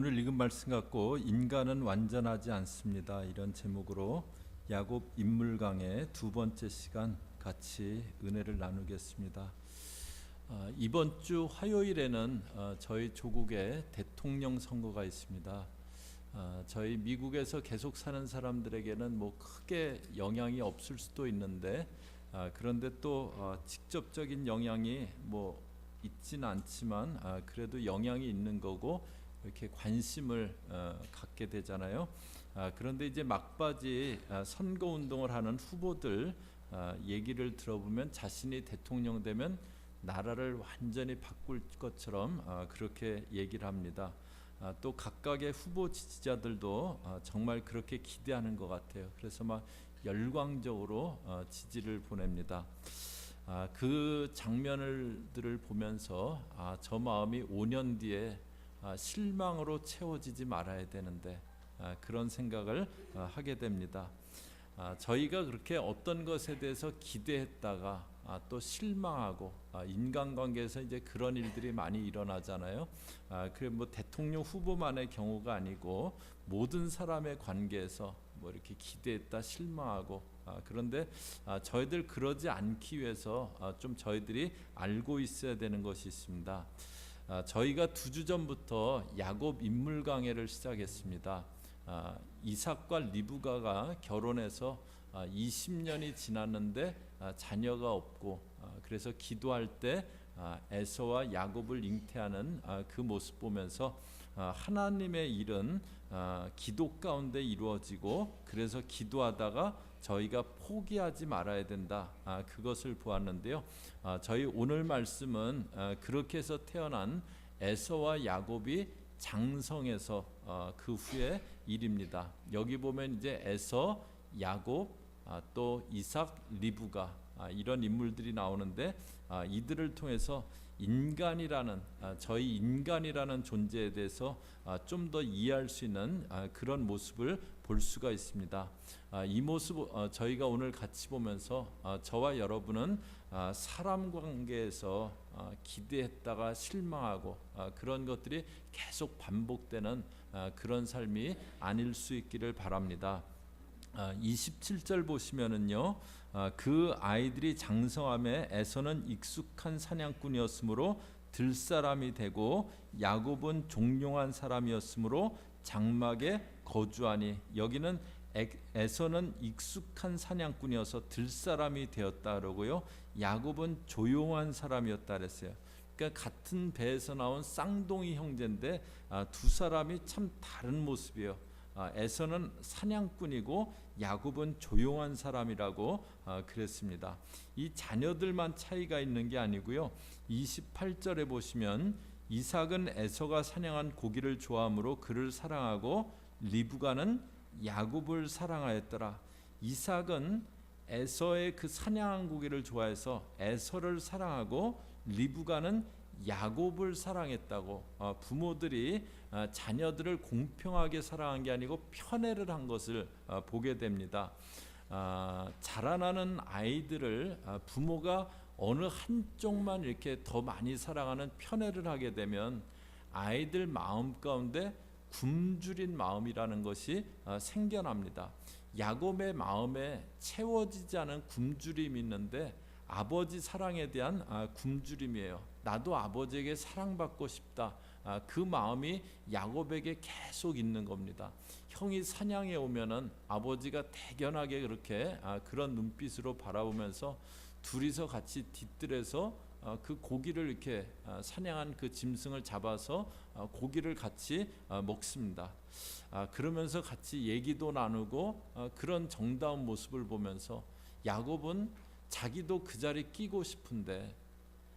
오늘 읽은 말씀 갖고 인간은 완전하지 않습니다. 이런 제목으로 야곱 인물 강의 두 번째 시간 같이 은혜를 나누겠습니다. 이번 주 화요일에는 저희 조국에 대통령 선거가 있습니다. 저희 미국에서 계속 사는 사람들에게는 뭐 크게 영향이 없을 수도 있는데 그런데 또 직접적인 영향이 뭐 있지는 않지만 그래도 영향이 있는 거고 이렇게 관심을 갖게 되잖아요. 그런데 이제 막바지 선거 운동을 하는 후보들 얘기를 들어보면 자신이 대통령 되면 나라를 완전히 바꿀 것처럼 그렇게 얘기를 합니다. 또 각각의 후보 지지자들도 정말 그렇게 기대하는 것 같아요. 그래서 막 열광적으로 지지를 보냅니다. 그 장면들을 보면서 저 마음이 5년 뒤에 실망으로 채워지지 말아야 되는데 그런 생각을 하게 됩니다. 저희가 그렇게 어떤 것에 대해서 기대했다가 또 실망하고 인간관계에서 이제 그런 일들이 많이 일어나잖아요. 그래 뭐 대통령 후보만의 경우가 아니고 모든 사람의 관계에서 뭐 이렇게 기대했다 실망하고 그런데 저희들 그러지 않기 위해서 좀 저희들이 알고 있어야 되는 것이 있습니다. 저희가 2주 전부터 야곱 인물 강해를 시작했습니다. 이삭과 리브가가 결혼해서 20년이 지났는데 자녀가 없고 그래서 기도할 때 에서와 야곱을 잉태하는 그 모습 보면서 하나님의 일은 기도 가운데 이루어지고 그래서 기도하다가 저희가 포기하지 말아야 된다. 그것을 보았는데요. 저희 오늘 말씀은 그렇게 해서 태어난 에서와 야곱이 장성해서 그 후의 일입니다. 여기 보면 이제 에서, 야곱, 또 이삭, 리브가 이런 인물들이 나오는데 이들을 통해서 인간이라는 저희 인간이라는 존재에 대해서 좀 더 이해할 수 있는 그런 모습을 볼 수가 있습니다. 이 모습 저희가 오늘 같이 보면서 저와 여러분은 사람 관계에서 기대했다가 실망하고 그런 것들이 계속 반복되는 그런 삶이 아닐 수 있기를 바랍니다. 27절 보시면은요, 그 아이들이 장성함에 에서는 익숙한 사냥꾼이었으므로 들사람이 되고 야곱은 종용한 사람이었으므로 장막에 거주하니, 여기는 에서는 익숙한 사냥꾼이어서 들사람이 되었다 그러고요, 야곱은 조용한 사람이었다 그랬어요. 그러니까 같은 배에서 나온 쌍둥이 형제인데 두 사람이 참 다른 모습이에요. 에서는 사냥꾼이고 야곱은 조용한 사람이라고 그랬습니다. 이 자녀들만 차이가 있는 게 아니고요. 28절에 보시면 이삭은 에서가 사냥한 고기를 좋아하므로 그를 사랑하고 리브가는 야곱을 사랑하였더라. 이삭은 에서의 그 사냥한 고기를 좋아해서 에서를 사랑하고 리브가는 야곱을 사랑했다고. 부모들이 자녀들을 공평하게 사랑한 게 아니고 편애를 한 것을 보게 됩니다. 자라나는 아이들을 부모가 어느 한쪽만 이렇게 더 많이 사랑하는 편애를 하게 되면 아이들 마음 가운데 굶주린 마음이라는 것이 생겨납니다. 야곱의 마음에 채워지지 않은 굶주림이 있는데 아버지 사랑에 대한 굶주림이에요. 나도 아버지에게 사랑받고 싶다. 그 마음이 야곱에게 계속 있는 겁니다. 형이 사냥해 오면은 아버지가 대견하게 그렇게 그런 눈빛으로 바라보면서 둘이서 같이 뒤뜰에서 그 고기를 이렇게 사냥한 그 짐승을 잡아서 고기를 같이 먹습니다. 그러면서 같이 얘기도 나누고 그런 정다운 모습을 보면서 야곱은 자기도 그 자리에 끼고 싶은데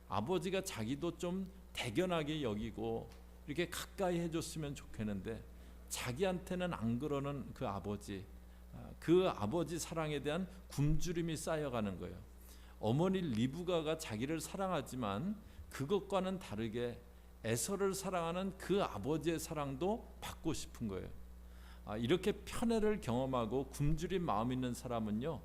아버지가 자기도 좀 대견하게 여기고 이렇게 가까이 해줬으면 좋겠는데 자기한테는 안 그러는 그 아버지 사랑에 대한 굶주림이 쌓여가는 거예요. 어머니 리브가가 자기를 사랑하지만 그것과는 다르게 에서를 사랑하는 그 아버지의 사랑도 받고 싶은 거예요. 이렇게 편애를 경험하고 굶주린 마음 있는 사람은요,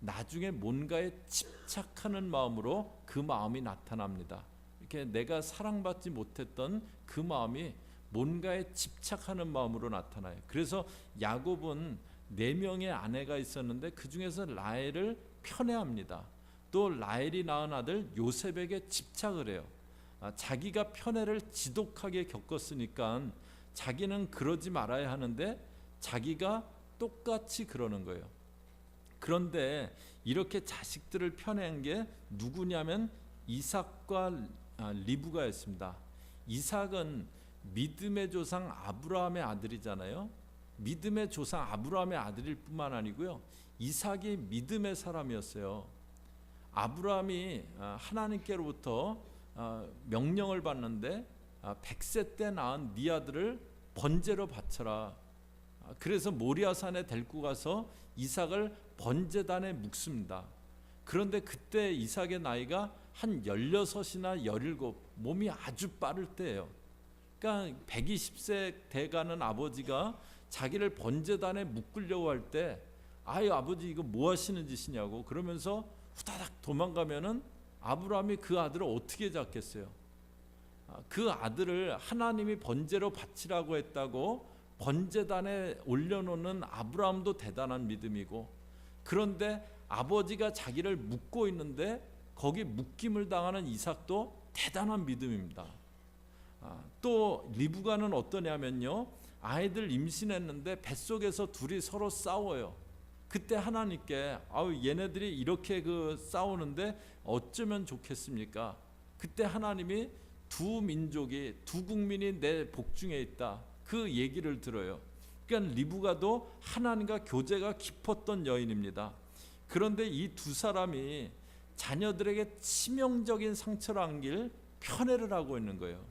나중에 뭔가에 집착하는 마음으로 그 마음이 나타납니다. 이렇게 내가 사랑받지 못했던 그 마음이 뭔가에 집착하는 마음으로 나타나요. 그래서 야곱은 4명의 아내가 있었는데 그 중에서 라헬을 편애합니다. 또 라헬이 낳은 아들 요셉에게 집착을 해요. 자기가 편애를 지독하게 겪었으니까 자기는 그러지 말아야 하는데 자기가 똑같이 그러는 거예요. 그런데 이렇게 자식들을 편애한 게 누구냐면 이삭과 리브가였습니다. 이삭은 믿음의 조상 아브라함의 아들이잖아요. 믿음의 조상 아브라함의 아들일 뿐만 아니고요, 이삭이 믿음의 사람이었어요. 아브라함이 하나님께로부터 명령을 받는데 100세 때 낳은 네 아들을 번제로 바쳐라. 그래서 모리아산에 데리고 가서 이삭을 번제단에 묵습니다. 그런데 그때 이삭의 나이가 한 16이나 17, 몸이 아주 빠를 때예요. 그러니까 120세 돼가는 아버지가 자기를 번제단에 묶으려고 할 때, 아유 아버지 이거 뭐 하시는 짓이냐고 그러면서 후다닥 도망가면은 아브라함이 그 아들을 어떻게 잡겠어요? 그 아들을 하나님이 번제로 바치라고 했다고 번제단에 올려놓는 아브라함도 대단한 믿음이고, 그런데 아버지가 자기를 묶고 있는데 거기 묶임을 당하는 이삭도 대단한 믿음입니다. 또 리브가는 어떠냐면요, 아이들 임신했는데 뱃속에서 둘이 서로 싸워요. 그때 하나님께 얘네들이 이렇게 싸우는데 어쩌면 좋겠습니까? 그때 하나님이 두 민족이, 두 국민이 내 복중에 있다, 그 얘기를 들어요. 그러니까 리브가도 하나님과 교제가 깊었던 여인입니다. 그런데 이 두 사람이 자녀들에게 치명적인 상처를 안길 편애를 하고 있는 거예요.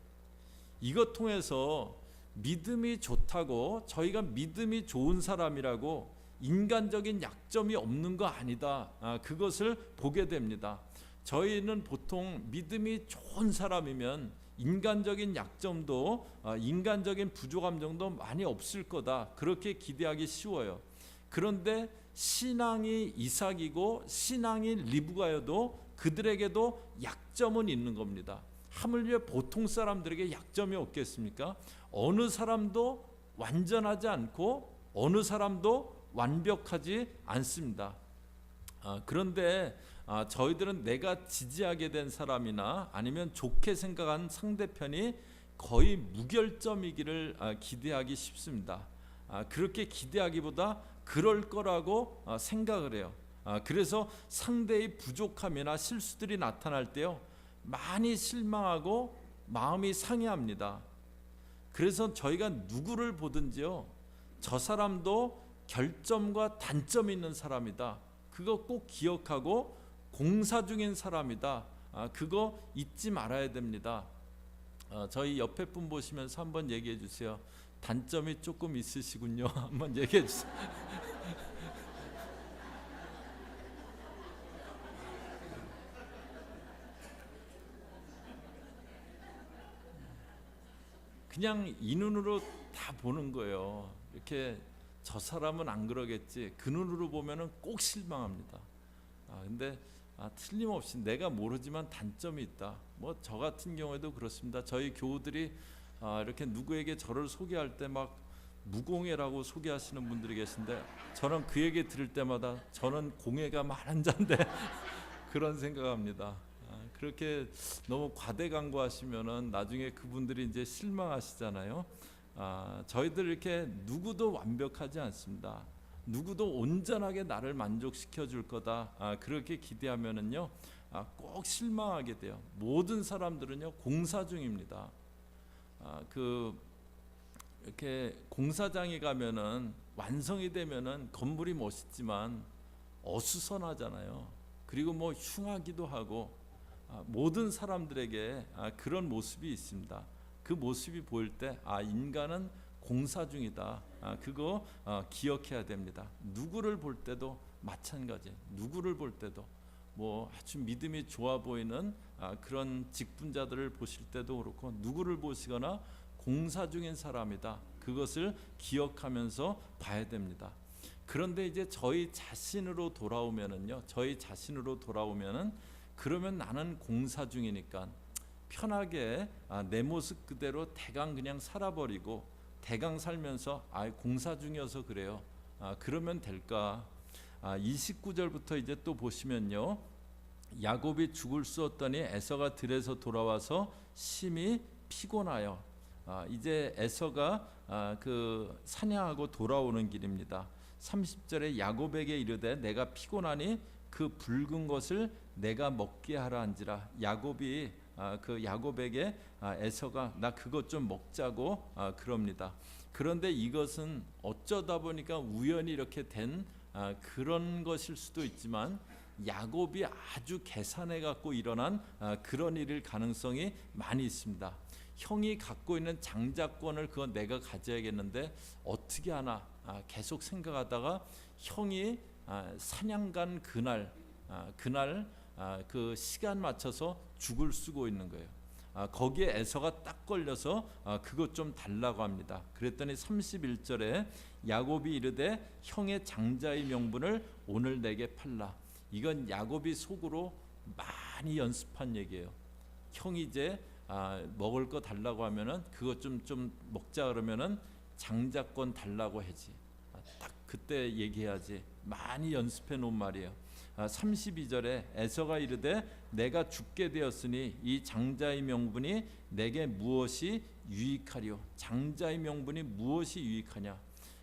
이것 통해서 믿음이 좋다고, 저희가 믿음이 좋은 사람이라고 인간적인 약점이 없는 거 아니다, 그것을 보게 됩니다. 저희는 보통 믿음이 좋은 사람이면 인간적인 약점도, 인간적인 부족함 정도 많이 없을 거다, 그렇게 기대하기 쉬워요. 그런데 신앙이 이삭이고 신앙이 리브가여도 그들에게도 약점은 있는 겁니다. 하물며 보통 사람들에게 약점이 없겠습니까? 어느 사람도 완전하지 않고 어느 사람도 완벽하지 않습니다. 그런데 저희들은 내가 지지하게 된 사람이나 아니면 좋게 생각한 상대편이 거의 무결점이기를 기대하기 쉽습니다. 그렇게 기대하기보다 그럴 거라고 생각을 해요. 그래서 상대의 부족함이나 실수들이 나타날 때요, 많이 실망하고 마음이 상해합니다. 그래서 저희가 누구를 보든지요, 저 사람도 결점과 단점이 있는 사람이다, 그거 꼭 기억하고 공사 중인 사람이다, 그거 잊지 말아야 됩니다. 저희 옆에 분 보시면서 한번 얘기해 주세요. 단점이 조금 있으시군요. 한번 얘기해 주세요. 그냥 이 눈으로 다 보는 거예요. 이렇게 저 사람은 안 그러겠지, 그 눈으로 보면은 꼭 실망합니다. 근데 틀림없이 내가 모르지만 단점이 있다. 뭐 저 같은 경우에도 그렇습니다. 저희 교우들이 이렇게 누구에게 저를 소개할 때 막 무공예라고 소개하시는 분들이 계신데, 저는 그 얘기 들을 때마다 저는 공예가 많은 자인데 그런 생각합니다. 그렇게 너무 과대광고하시면은 나중에 그분들이 이제 실망하시잖아요. 저희들 이렇게 누구도 완벽하지 않습니다. 누구도 온전하게 나를 만족시켜 줄 거다, 그렇게 기대하면은요, 꼭 실망하게 돼요. 모든 사람들은요 공사 중입니다. 이렇게 공사장에 가면은 완성이 되면은 건물이 멋있지만 어수선하잖아요. 그리고 뭐 흉하기도 하고, 모든 사람들에게 그런 모습이 있습니다. 그 모습이 보일 때 인간은 공사 중이다, 그거 기억해야 됩니다. 누구를 볼 때도 마찬가지. 누구를 볼 때도 뭐 아주 믿음이 좋아 보이는 그런 직분자들을 보실 때도 그렇고, 누구를 보시거나 공사 중인 사람이다, 그것을 기억하면서 봐야 됩니다. 그런데 이제 저희 자신으로 돌아오면은요, 그러면 나는 공사 중이니까 편하게 내 모습 그대로 대강 그냥 살아버리고 대강 살면서 공사 중이어서 그래요. 그러면 될까? 29절부터 이제 또 보시면요. 야곱이 죽을 수 없더니 에서가 들에서 돌아와서 심히 피곤하여. 이제 에서가 그 사냥하고 돌아오는 길입니다. 30절에 야곱에게 이르되 내가 피곤하니 그 붉은 것을 내가 먹게 하라 한지라. 야곱이 그 야곱에게 에서가 나 그것 좀 먹자고 그럽니다. 그런데 이것은 어쩌다 보니까 우연히 이렇게 된 그런 것일 수도 있지만 야곱이 아주 계산해 갖고 일어난 그런 일일 가능성이 많이 있습니다. 형이 갖고 있는 장자권을 그건 내가 가져야겠는데 어떻게 하나 계속 생각하다가 형이 사냥 간 그날 그 시간 맞춰서 죽을 쓰고 있는 거예요. 거기에 에서가 딱 걸려서 그것 좀 달라고 합니다. 그랬더니 31절에 야곱이 이르되 형의 장자의 명분을 오늘 내게 팔라. 이건 야곱이 속으로 많이 연습한 얘기예요. 형이 이제 먹을 거 달라고 하면은 그것 좀 먹자 그러면은 장자권 달라고 하지. 딱 그때 얘기해야지. 많이 연습해 놓은 말이에요. 32절에 에서가 이르되 내가 죽게 되었으니 이 장자의 명분이 내게 무엇이 유익하리요? 장자의 명분이 무엇이 유익하냐?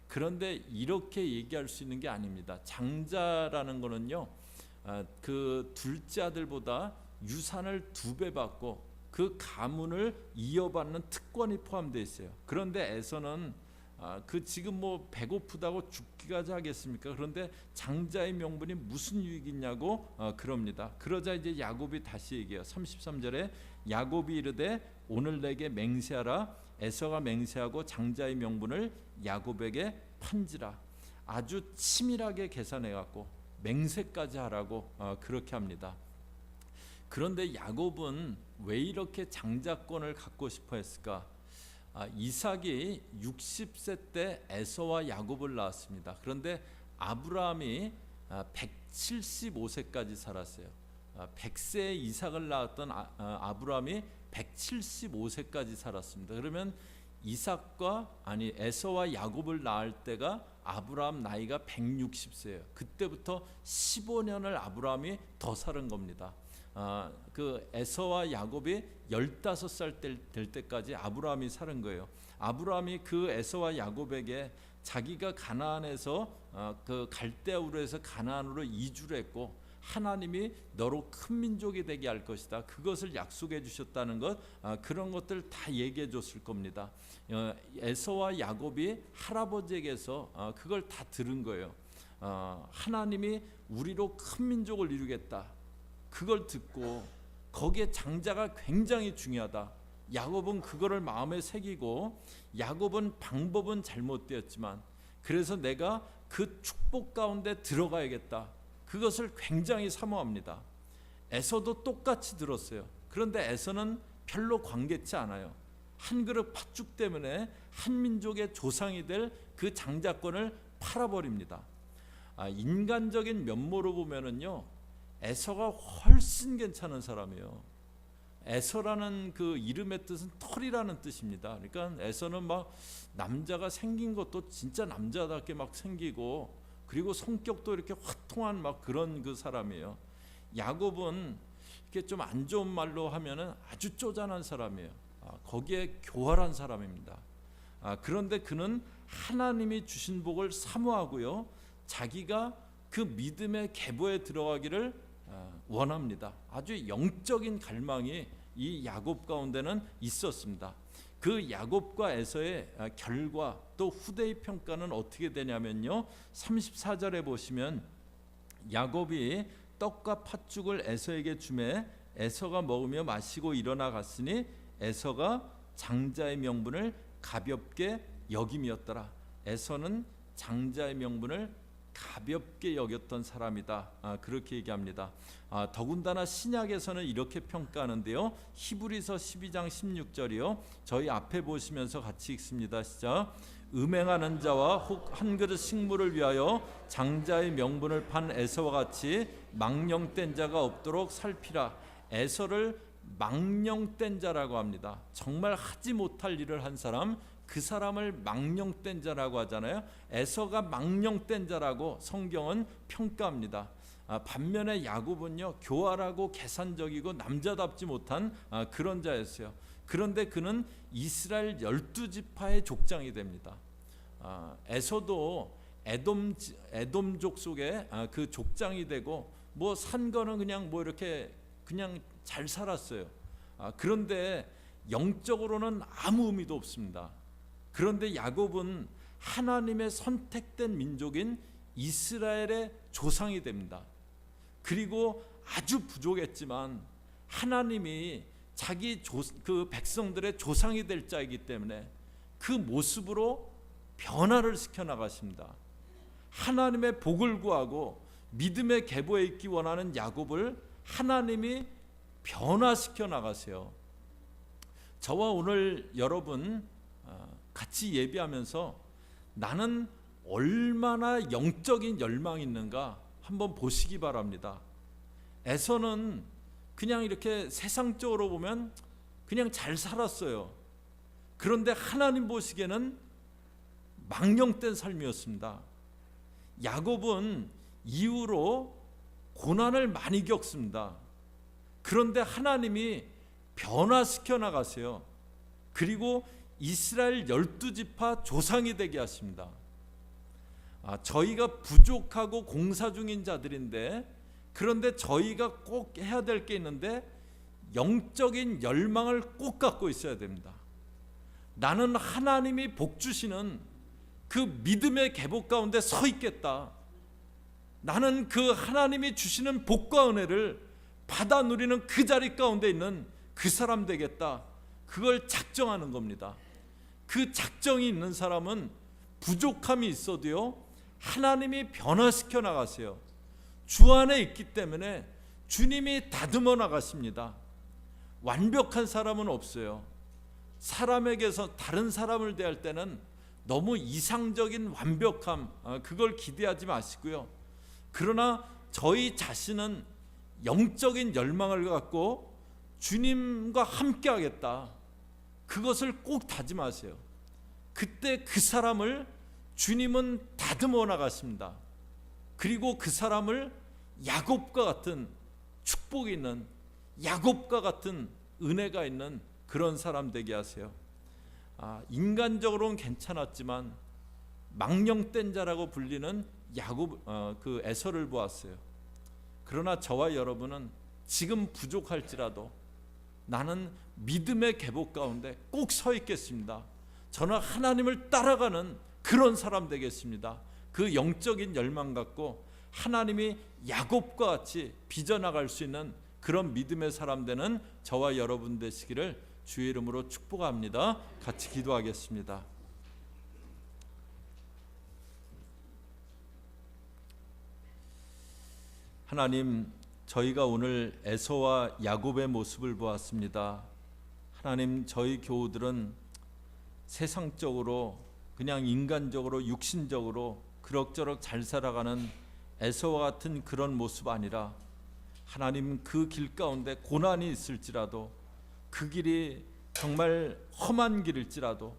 그런데 이렇게 얘기할 수 있는 게 아닙니다. 장자라는 거는요, 그 둘째 아들보다 유산을 2배 받고 그 가문을 이어받는 특권이 포함되어 있어요. 그런데 에서는 그 지금 뭐 배고프다고 죽기까지 하겠습니까? 그런데 장자의 명분이 무슨 유익이냐고 그럽니다. 그러자 이제 야곱이 다시 얘기해요. 33절에 야곱이 이르되 오늘 내게 맹세하라. 에서가 맹세하고 장자의 명분을 야곱에게 판지라. 아주 치밀하게 계산해 갖고 맹세까지 하라고 그렇게 합니다. 그런데 야곱은 왜 이렇게 장자권을 갖고 싶어 했을까? 이삭이 60세 때 에서와 야곱을 낳았습니다. 그런데 아브라함이 175세까지 살았어요. 100세에 이삭을 낳았던 아브라함이 175세까지 살았습니다. 그러면 에서와 야곱을 낳을 때가 아브라함 나이가 160세예요. 그때부터 15년을 아브라함이 더 사는 겁니다. 그 에서와 야곱이 15살 될 때까지 아브라함이 사는 거예요. 아브라함이 그 에서와 야곱에게 자기가 가나안에서 그 갈대아우르에서 가나안으로 이주를 했고 하나님이 너로 큰 민족이 되게 할 것이다. 그것을 약속해 주셨다는 것, 그런 것들 다 얘기해 줬을 겁니다. 에서와 야곱이 할아버지에게서 그걸 다 들은 거예요. 하나님이 우리로 큰 민족을 이루겠다. 그걸 듣고 거기에 장자가 굉장히 중요하다. 야곱은 그거를 마음에 새기고 야곱은 방법은 잘못되었지만 그래서 내가 그 축복 가운데 들어가야겠다. 그것을 굉장히 사모합니다. 에서도 똑같이 들었어요. 그런데 에서는 별로 관계치 않아요. 한 그릇 팥죽 때문에 한 민족의 조상이 될 그 장자권을 팔아버립니다. 인간적인 면모로 보면은요, 에서가 훨씬 괜찮은 사람이에요. 에서라는 그 이름의 뜻은 털이라는 뜻입니다. 그러니까 에서는 막 남자가 생긴 것도 진짜 남자답게 막 생기고 그리고 성격도 이렇게 화통한 막 그런 그 사람이에요. 야곱은 이렇게 좀 안 좋은 말로 하면은 아주 쪼잔한 사람이에요. 거기에 교활한 사람입니다. 그런데 그는 하나님이 주신 복을 사모하고요, 자기가 그 믿음의 계보에 들어가기를 원합니다. 아주 영적인 갈망이 이 야곱 가운데는 있었습니다. 그 야곱과 에서의 결과 또 후대의 평가는 어떻게 되냐면요, 34절에 보시면 야곱이 떡과 팥죽을 에서에게 주매 에서가 먹으며 마시고 일어나 갔으니 에서가 장자의 명분을 가볍게 여김이었더라. 에서는 장자의 명분을 가볍게 여겼던 사람이다. 그렇게 얘기합니다. 더군다나 신약에서는 이렇게 평가하는데요. 히브리서 12장 16절이요. 저희 앞에 보시면서 같이 읽습니다. 시작. 음행하는 자와 혹 한 그릇 식물을 위하여 장자의 명분을 판 에서와 같이 망령된 자가 없도록 살피라. 에서를 망령된 자라고 합니다. 정말 하지 못할 일을 한 사람, 그 사람을 망령된 자라고 하잖아요. 에서가 망령된 자라고 성경은 평가합니다. 반면에 야곱은요, 교활하고 계산적이고 남자답지 못한 그런 자였어요. 그런데 그는 이스라엘 12지파의 족장이 됩니다. 에서도 에돔족 속에 그 족장이 되고 뭐 산 거는 그냥 뭐 이렇게 그냥 잘 살았어요. 그런데 영적으로는 아무 의미도 없습니다. 그런데 야곱은 하나님의 선택된 민족인 이스라엘의 조상이 됩니다. 그리고 아주 부족했지만 하나님이 자기 그 백성들의 조상이 될 자이기 때문에 그 모습으로 변화를 시켜 나가십니다. 하나님의 복을 구하고 믿음의 계보에 있기 원하는 야곱을 하나님이 변화시켜 나가세요. 저와 오늘 여러분 같이 예배하면서 나는 얼마나 영적인 열망이 있는가 한번 보시기 바랍니다. 에서는 그냥 이렇게 세상적으로 보면 그냥 잘 살았어요. 그런데 하나님 보시기에는 망령된 삶이었습니다. 야곱은 이후로 고난을 많이 겪습니다. 그런데 하나님이 변화시켜 나가세요. 그리고 이스라엘 12지파 조상이 되게 하십니다. 저희가 부족하고 공사 중인 자들인데, 그런데 저희가 꼭 해야 될 게 있는데 영적인 열망을 꼭 갖고 있어야 됩니다. 나는 하나님이 복 주시는 그 믿음의 계보 가운데 서 있겠다. 나는 그 하나님이 주시는 복과 은혜를 받아 누리는 그 자리 가운데 있는 그 사람 되겠다. 그걸 작정하는 겁니다. 그 작정이 있는 사람은 부족함이 있어도요, 하나님이 변화시켜 나가세요. 주 안에 있기 때문에 주님이 다듬어 나가십니다. 완벽한 사람은 없어요. 사람에게서 다른 사람을 대할 때는 너무 이상적인 완벽함, 그걸 기대하지 마시고요. 그러나 저희 자신은 영적인 열망을 갖고 주님과 함께 하겠다. 그것을 꼭 다짐하세요. 그때 그 사람을 주님은 다듬어 나가십니다. 그리고 그 사람을 야곱과 같은 축복이 있는, 야곱과 같은 은혜가 있는 그런 사람 되게 하세요. 인간적으로는 괜찮았지만 망령된 자라고 불리는 야곱, 그 에서를 보았어요. 그러나 저와 여러분은 지금 부족할지라도 나는 믿음의 계보 가운데 꼭 서 있겠습니다. 저는 하나님을 따라가는 그런 사람 되겠습니다. 그 영적인 열망 갖고 하나님이 야곱과 같이 빚어나갈 수 있는 그런 믿음의 사람 되는 저와 여러분 되시기를 주의 이름으로 축복합니다. 같이 기도하겠습니다. 하나님, 저희가 오늘 에서와 야곱의 모습을 보았습니다. 하나님, 저희 교우들은 세상적으로 그냥 인간적으로 육신적으로 그럭저럭 잘 살아가는 에서와 같은 그런 모습 아니라 하나님, 그 길 가운데 고난이 있을지라도 그 길이 정말 험한 길일지라도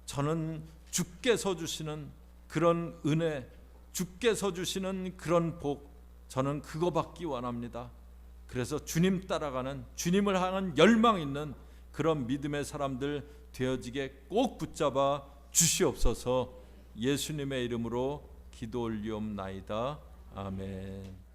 저는 주께서 주시는 그런 은혜, 주께서 주시는 그런 복, 저는 그거 받기 원합니다. 그래서 주님 따라가는, 주님을 향한 열망 있는 그런 믿음의 사람들 되어지게 꼭 붙잡아 주시옵소서. 예수님의 이름으로 기도 올리옵나이다. 아멘.